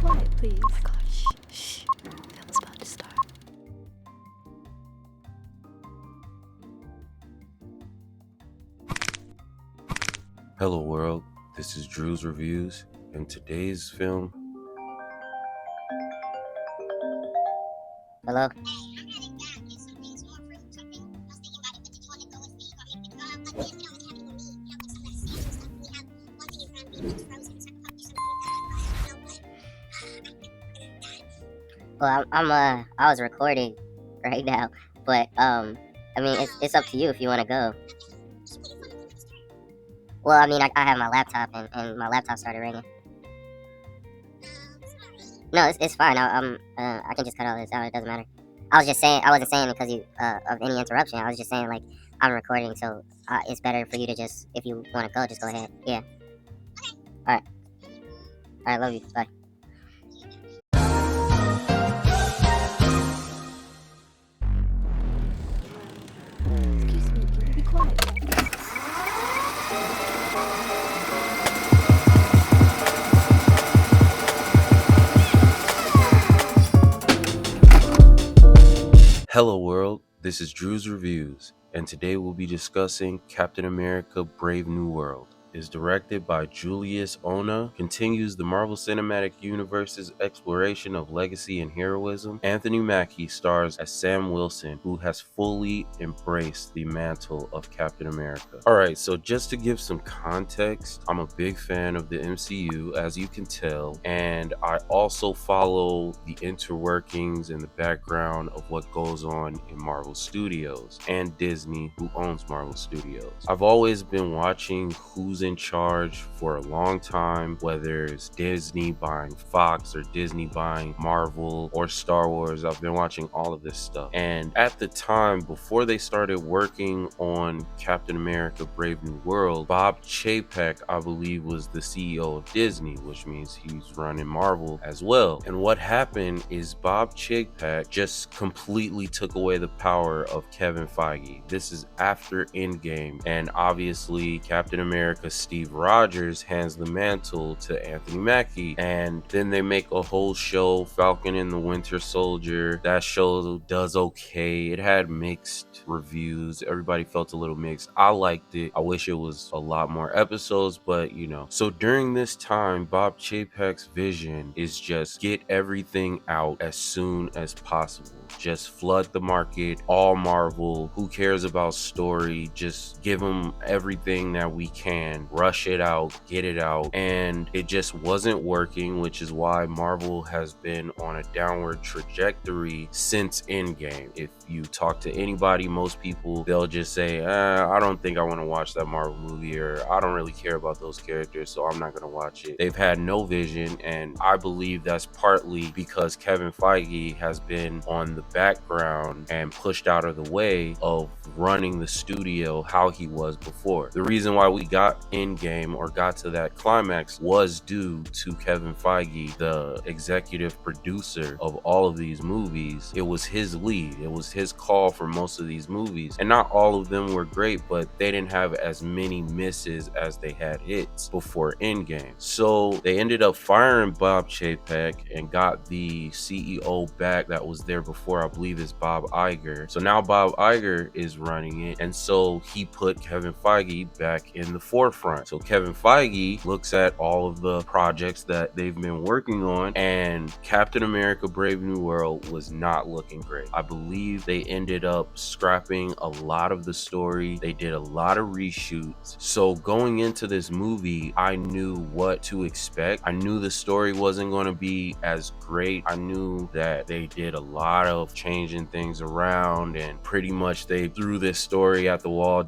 quiet, please. Oh my god, shh. Film's about to start. Hello world, this is Drew's Reviews, and today's film. Hello? Well, I was recording right now, but I mean, it's up to you if you want to go. Well, I mean, I have my laptop and my laptop started ringing. No, it's fine. I can just cut all this out. It doesn't matter. I was just saying, I wasn't saying it because of any interruption. I was just saying, like, I'm recording, so it's better for you to just, if you want to go, just go ahead. Yeah. Alright. Alright, love you. Bye. Excuse me, can you be quiet? Hello world, this is Drew's Reviews, and today we'll be discussing Captain America Brave New World. It is directed by Julius Ona, continues the Marvel Cinematic Universe's exploration of legacy and heroism. Anthony Mackie stars as Sam Wilson, who has fully embraced the mantle of Captain America. Alright, so just to give some context, I'm a big fan of the MCU, as you can tell, and I also follow the interworkings and the background of what goes on in Marvel Studios and Disney, who owns Marvel Studios. I've always been watching who's in charge for a long time, whether it's Disney buying Fox or Disney buying Marvel or Star Wars. I've been watching all of this stuff, and at the time before they started working on Captain America Brave New World, Bob Chapek, I believe, was the CEO of Disney, which means he's running Marvel as well. And what happened is Bob Chapek just completely took away the power of Kevin Feige. This is after Endgame, and obviously Captain America Steve Rogers hands the mantle to Anthony Mackie, and then they make a whole show, Falcon and the Winter Soldier. That show does okay. It had mixed reviews. Everybody felt a little mixed. I liked it. I wish it was a lot more episodes, but you know. So during this time, Bob Chapek's vision is just get everything out as soon as possible. Just flood the market, all Marvel. Who cares about story? Just give them everything that we can. Rush it out, get it out. And it just wasn't working, which is why Marvel has been on a downward trajectory since Endgame. If you talk to anybody, most people, they'll just say, I don't think I want to watch that Marvel movie, or I don't really care about those characters, so I'm not going to watch it. They've had no vision, and I believe that's partly because Kevin Feige has been on the background and pushed out of the way of running the studio how he was before. The reason why we got Endgame or got to that climax was due to Kevin Feige, the executive producer of all of these movies. It was his lead. It was his call for most of these movies, and not all of them were great, but they didn't have as many misses as they had hits before Endgame. So they ended up firing Bob Chapek and got the CEO back that was there before, I believe is Bob Iger. So now Bob Iger is running it, and so he put Kevin Feige back in the forefront. So Kevin Feige looks at all of the projects that they've been working on, and Captain America Brave New World was not looking great. I believe they ended up scrapping a lot of the story. They did a lot of reshoots. So going into this movie, I knew what to expect. I knew the story wasn't going to be as great. I knew that they did a lot of changing things around, and pretty much they threw this story at the wall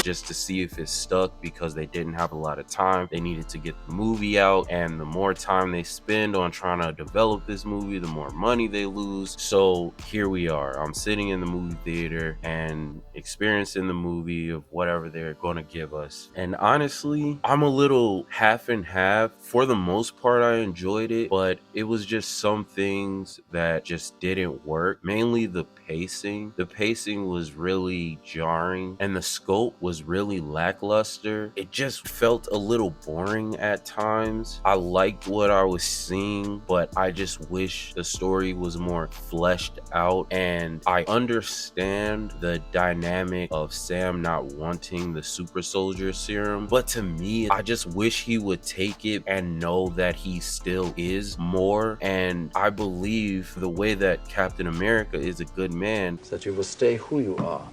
just to see if it stuck, because they didn't have a lot of time. They needed to get the movie out, and the more time they spend on trying to develop this movie, the more money they lose. So here we are. I'm sitting in the movie theater and experiencing the movie of whatever they're going to give us. And honestly, I'm a little half and half. For the most part, I enjoyed it, but it was just some things that just didn't work. Mainly the pacing. The pacing was really jarring, and the scope was really lackluster. It just felt a little boring at times. I liked what I was seeing, but I just wish the story was more fleshed out. And I understand the dynamic of Sam not wanting the super soldier serum, but to me, I just wish he would take it and know that he still is more. And I believe the way that Captain America is a good man, that you will stay who you are.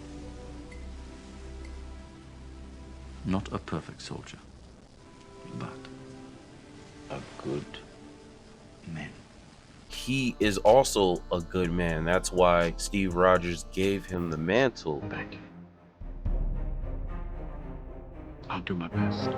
Not a perfect soldier, but a good man. he is also a good man. That's why Steve Rogers gave him the mantle. Thank you. I'll do my best.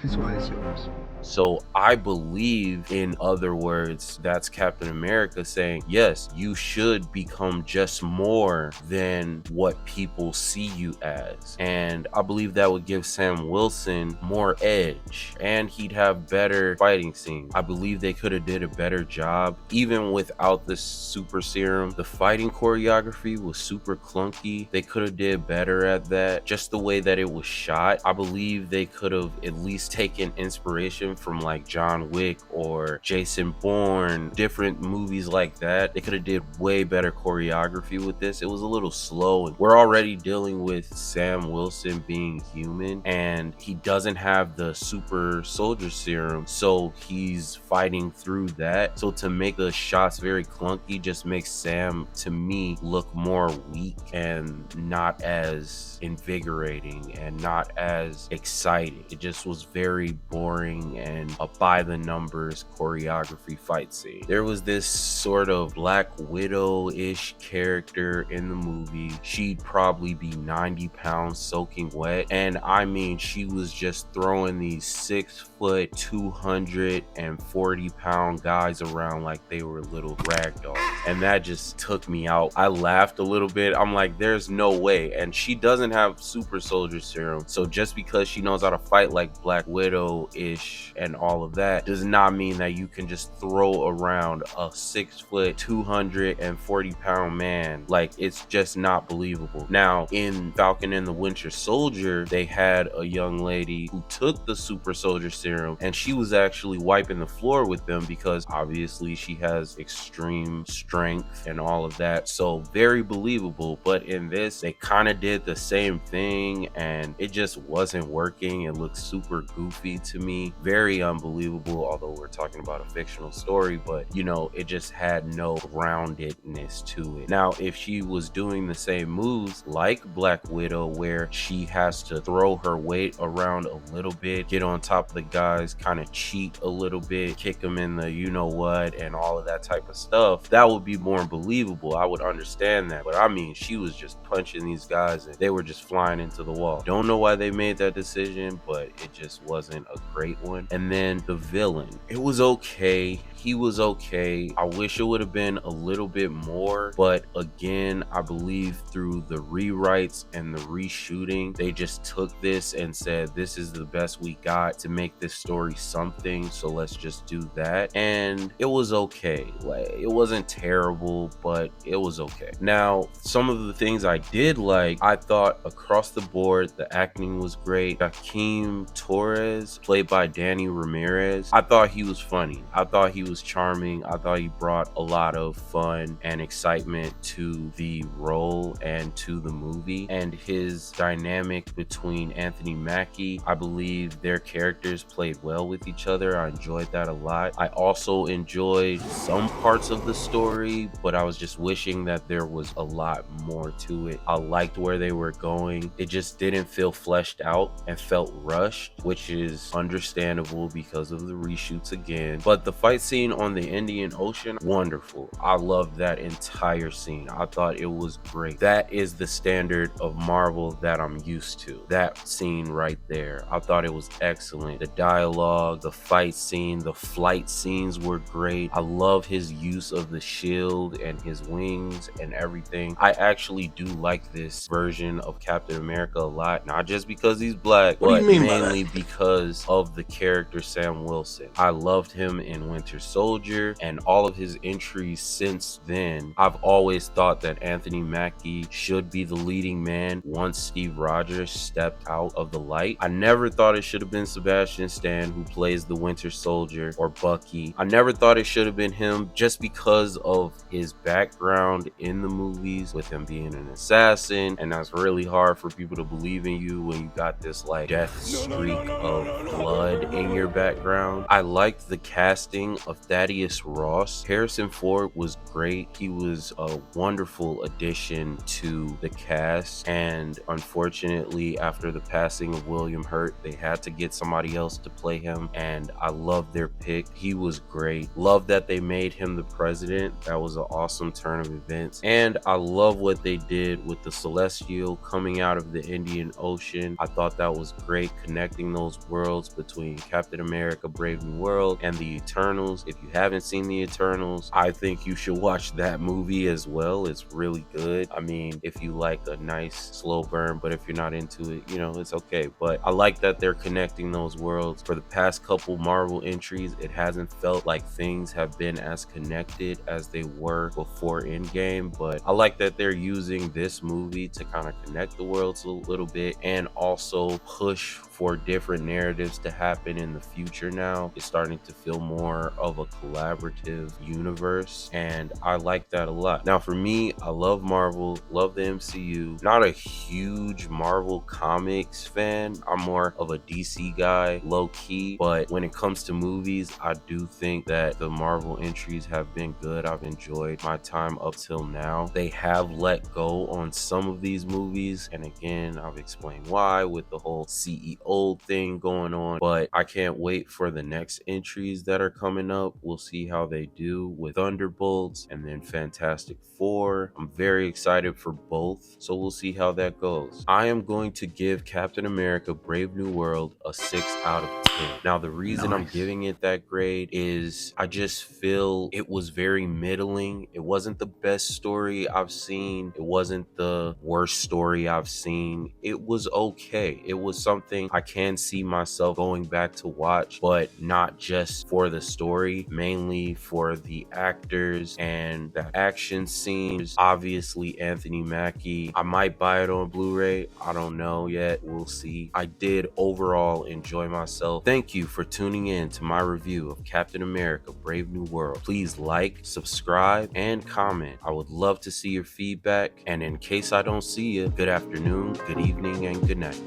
This way is yours. So I believe, in other words, that's Captain America saying, yes, you should become just more than what people see you as. And I believe that would give Sam Wilson more edge, and he'd have better fighting scenes. I believe they could have did a better job. Even without the super serum, the fighting choreography was super clunky. They could have did better at that. Just the way that it was shot, I believe they could have at least taken inspiration from like John Wick or Jason Bourne, different movies like that. They could have did way better choreography with this. It was a little slow, and we're already dealing with Sam Wilson being human, and he doesn't have the super soldier serum, so he's fighting through that. So to make the shots very clunky just makes Sam, to me, look more weak and not as invigorating and not as exciting. It just was very boring and a by the numbers choreography fight scene. There was this sort of Black Widow-ish character in the movie. She'd probably be 90 pounds soaking wet, and I mean, she was just throwing these 6 foot 240 pound guys around like they were little rag dolls, and that just took me out. I laughed a little bit. I'm like, there's no way. And she doesn't have super soldier serum, so just because she knows how to fight like Black Widow-ish and all of that does not mean that you can just throw around a 6 foot 240 pound man. Like, it's just not believable. Now in Falcon and the Winter Soldier, they had a young lady who took the super soldier serum, and she was actually wiping the floor with them because obviously she has extreme strength and all of that, so very believable. But in this, they kind of did the same thing, and it just wasn't working. It looked super goofy to me, very unbelievable, although we're talking about a fictional story, but you know, it just had no groundedness to it. Now if she was doing the same moves like Black Widow, where she has to throw her weight around a little bit, get on top of the guys, kind of cheat a little bit, kick them in the you know what, and all of that type of stuff, that would be more believable. I would understand that. But I mean, she was just punching these guys and they were just flying into the wall. Don't know why they made that decision, but it just wasn't a great one. And then the villain, it was okay. He was okay. I wish it would have been a little bit more, but again, I believe through the rewrites and the reshooting, they just took this and said, this is the best we got to make this story something, so let's just do that. And it was okay. Like, it wasn't terrible, but it was okay. Now, some of the things I did like, I thought across the board, the acting was great. Joaquin Torres, played by Danny Ramirez, I thought he was funny. I thought he was charming. I thought he brought a lot of fun and excitement to the role and to the movie. And his dynamic between Anthony Mackie, I believe their characters played well with each other. I enjoyed that a lot. I also enjoyed some parts of the story, but I was just wishing that there was a lot more to it. I liked where they were going. It just didn't feel fleshed out and felt rushed, which is understandable because of the reshoots again. But the fight scene on the Indian Ocean, wonderful. I loved that entire scene. I thought it was great. That is the standard of Marvel that I'm used to. That scene right there, I thought it was excellent. The dialogue, the fight scene, the flight scenes were great. I love his use of the shield and his wings and everything. I actually do like this version of Captain America a lot, not just because he's black, but mainly because because of the character Sam Wilson. I loved him in Winter Soldier, and all of his entries since then. I've always thought that Anthony Mackie should be the leading man once Steve Rogers stepped out of the light. I never thought it should have been Sebastian Stan who plays the Winter Soldier or Bucky. I never thought it should have been him just because of his background in the movies, with him being an assassin, and that's really hard for people to believe in you when you got this like death streak of blood in your background. I liked the casting of Thaddeus Ross. Harrison Ford was great. He was a wonderful addition to the cast, and unfortunately after the passing of William Hurt, they had to get somebody else to play him, and I love their pick. He was great. Love that they made him the president. That was an awesome turn of events, and I love what they did with the Celestial coming out of the Indian Ocean. I thought that was great, connecting those worlds between Captain America Brave New World and the Eternals. If you haven't seen the Eternals, I think you should watch that movie as well. It's really good. I mean, if you like a nice slow burn, but if you're not into it, you know, it's okay. But I like that they're connecting those worlds. For the past couple Marvel entries, it hasn't felt like things have been as connected as they were before Endgame, but I like that they're using this movie to kind of connect the worlds a little bit and also push for different narratives to happen in the future. Now it's starting to feel more of a collaborative universe, and I like that a lot. Now for me, I love Marvel, love the MCU. Not a huge Marvel comics fan. I'm more of a DC guy, low key, but when it comes to movies, I do think that the Marvel entries have been good. I've enjoyed my time up till now. They have let go on some of these movies, and again, I've explained why with the whole CEO thing going on, but I can't wait for the next entries that are coming up. We'll see how they do with Thunderbolts and then Fantastic Four. I'm very excited for both, so we'll see how that goes. I am going to give Captain America Brave New World a 6 out of 10. Now the reason I'm giving it that grade is I just feel it was very middling. It wasn't the best story I've seen. It wasn't the worst story I've seen. It was okay. It was something I can see myself going back to watch, but not just for the story, mainly for the actors and the action scenes. Obviously Anthony Mackie. I might buy it on Blu-ray. I don't know yet. We'll see. I did overall enjoy myself. Thank you for tuning in to my review of Captain America Brave New World. Please like, subscribe, and comment. I would love to see your feedback, and in case I don't see you, good afternoon, good evening, and good night.